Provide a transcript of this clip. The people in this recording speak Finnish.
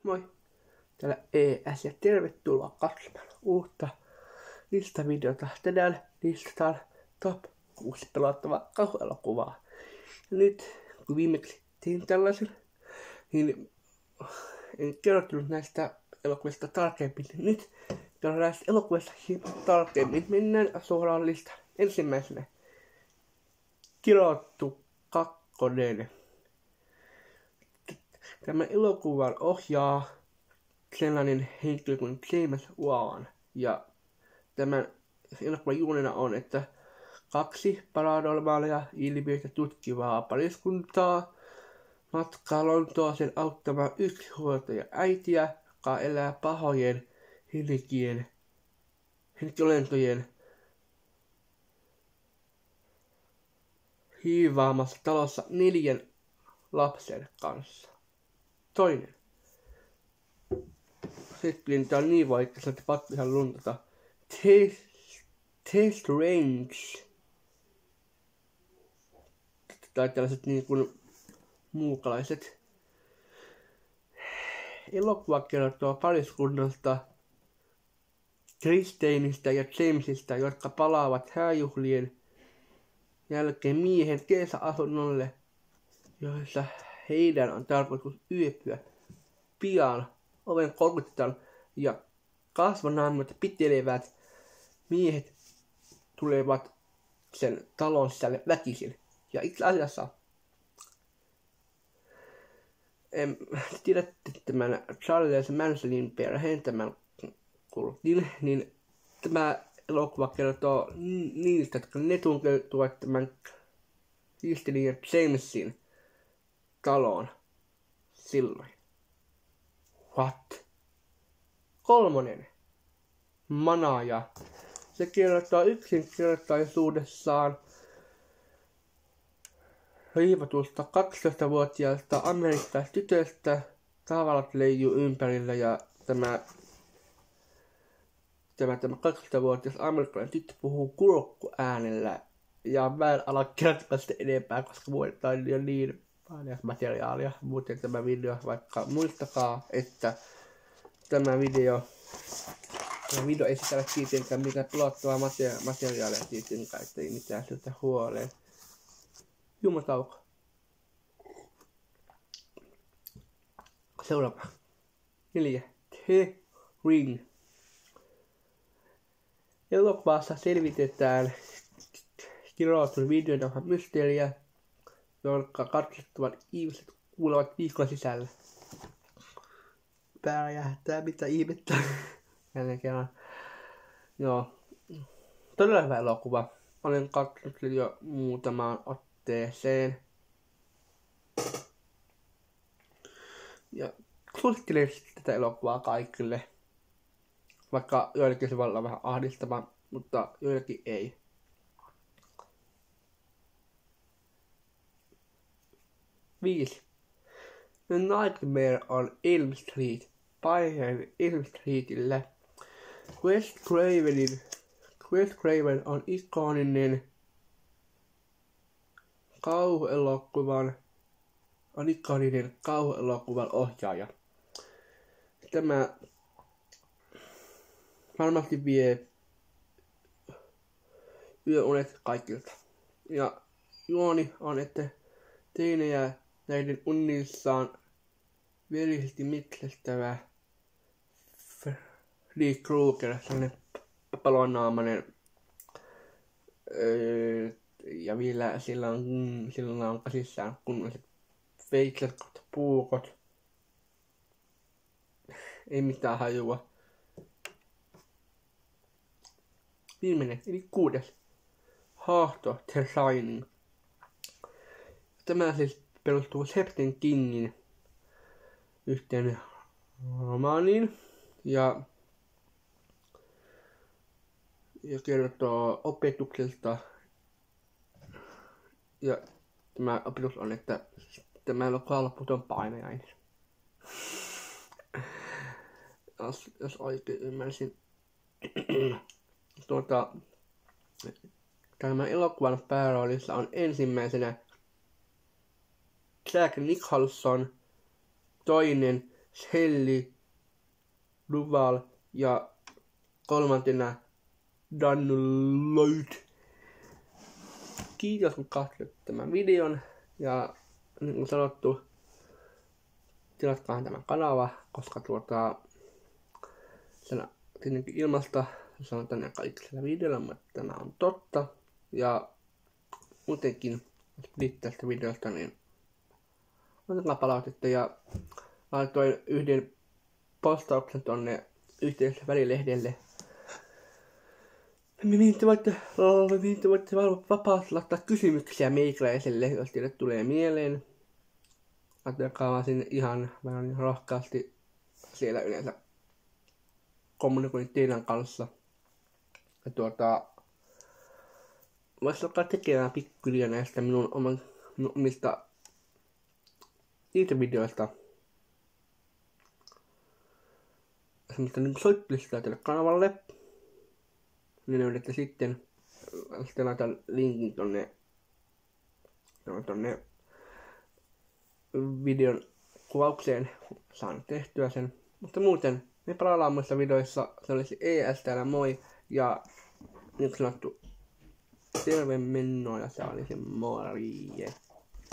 Moi! Täällä ES ja tervetuloa katsomaan uutta listavideota. Tänään listataan top 6 pelottavaa kauhuelokuvaa. Ja nyt kun viimeksi tein tällaisen, niin en kertonut näistä elokuvista tarkemmin. Nyt kerron näistä elokuvista hieman tarkemmin. Mennään suoraan listaan. Ensimmäisenä Kirottu 2. Tämä elokuvan ohjaa sellainen henkilö kuin James Wan. Ja tämän elokuvan juonena on, että 2 paranormaalia ilmiöitä tutkivaa pariskuntaa matkaa Lontooseen auttamaan yksinhuoltaja äitiä, joka elää pahojen henkiolentojen hiivaamassa talossa 4 lapsen kanssa. Toinen. Sitten tää on niin vaikka, että pakko ihan luntata. Taste Range. Tai tällaiset niin kuin muukalaiset. Elokuva kertoo pariskunnasta Kristiinistä ja Jamesista, jotka palaavat hääjuhlien jälkeen miehen kesäasunnolle, jossa heidän on tarkoitus yöpyä. Pian oven kolkutetaan ja kasvonaamiot pitelevät miehet tulevat sen talon sisälle väkisin. Ja itse asiassa tiedätte tämän Charles Mansonin perheen, tämän kultin, niin tämä elokuva kertoo niistä, jotka ne tunkeutuvat tämän Kristinin ja Jamesin taloon silloin. What? 3. Manaaja. Se kertoo yksinkertaisuudessaan riivatusta 12-vuotiaasta amerikkalaisesta tytöstä. Tavarat leijuu ympärillä ja tämä 12-vuotias amerikkalainen tyttö puhuu kurkkuäänellä. Ja mä en ala kertoa sitä enempää, koska muistan jo niin paljon materiaalia. Muuten tämä video, vaikka muistakaa, että tämä video ei sisällä tietenkään mitään pelottavaa materiaalia tietenkään, ettei mitään siltä huoleen. Jumatauko. Seuraava. 4. The Ring. Elokuvassa selvitetään kirjoitetun videon mysteeriä, jonka katsottavat ihmiset kuulevat viikon sisällä. Pää jähtää, mitä ihmettä. Jälleen kerran. Joo. Todella hyvä elokuva. Olen katsonut jo muutamaan otteeseen. Ja suosittelen tätä elokuvaa kaikille. Vaikka joillekin se voi olla vähän ahdistava, mutta joillekin ei. 5. The Nightmare on Elm Street. Paiheen Elm Streetillä. Wes Craven on ikoninen kauhuelokuvan ohjaaja. Tämä varmasti vie yöunet kaikilta. Ja juoni on, että teinejä näiden unissaan verisesti metsästävä Freddy Krueger, sellainen palonaamainen, ja vielä sillä on käsissään kunnolliset veitset, puukot. Ei mitään hajua. Viimeinen, eli 6. Hahto, The Shining. Tämä siis perustuu Stephen Kingin yhteen romaaniin ja kertoo opetuksesta. Ja tämä opetus on, että tämä elokuva loputon painajainen. Jos oikein ymmärsin. Tämän elokuvan pääroolissa on ensimmäisenä Jack Nicholson, toinen Shelly, Duval ja kolmantena Download. Kiitos kun katsoit tämän videon ja niin kuin sanottu, tilatkaa tämän kanava, koska tietenkin ilmasta sanotaan ne kaikilla videoilla, mutta tämä on totta. Ja muutenkin, jos pidit tästä videosta, niin otetaan palautetta ja laitoin yhden postauksen tonne yhteiselle välilehdelle. Mihin te voitte vapaasti laittaa kysymyksiä meikäläiselle, jos teille tulee mieleen. Laittakaa vaan sinne ihan rohkeasti, siellä yleensä kommunikoin teidän kanssa. Ja voisi alkaa tekemään pikkuhiljaa näistä minun omista niitä videoista. Semmoista niin soittelistaa tälle kanavalle. Niin löydätte sitten laitan linkin tonne videon kuvaukseen. Saan tehtyä sen. Mutta muuten me palaillaan muissa videoissa. Se olisi ES täällä moi. Ja niin sanottu terve mennoa ja se olisi morjens.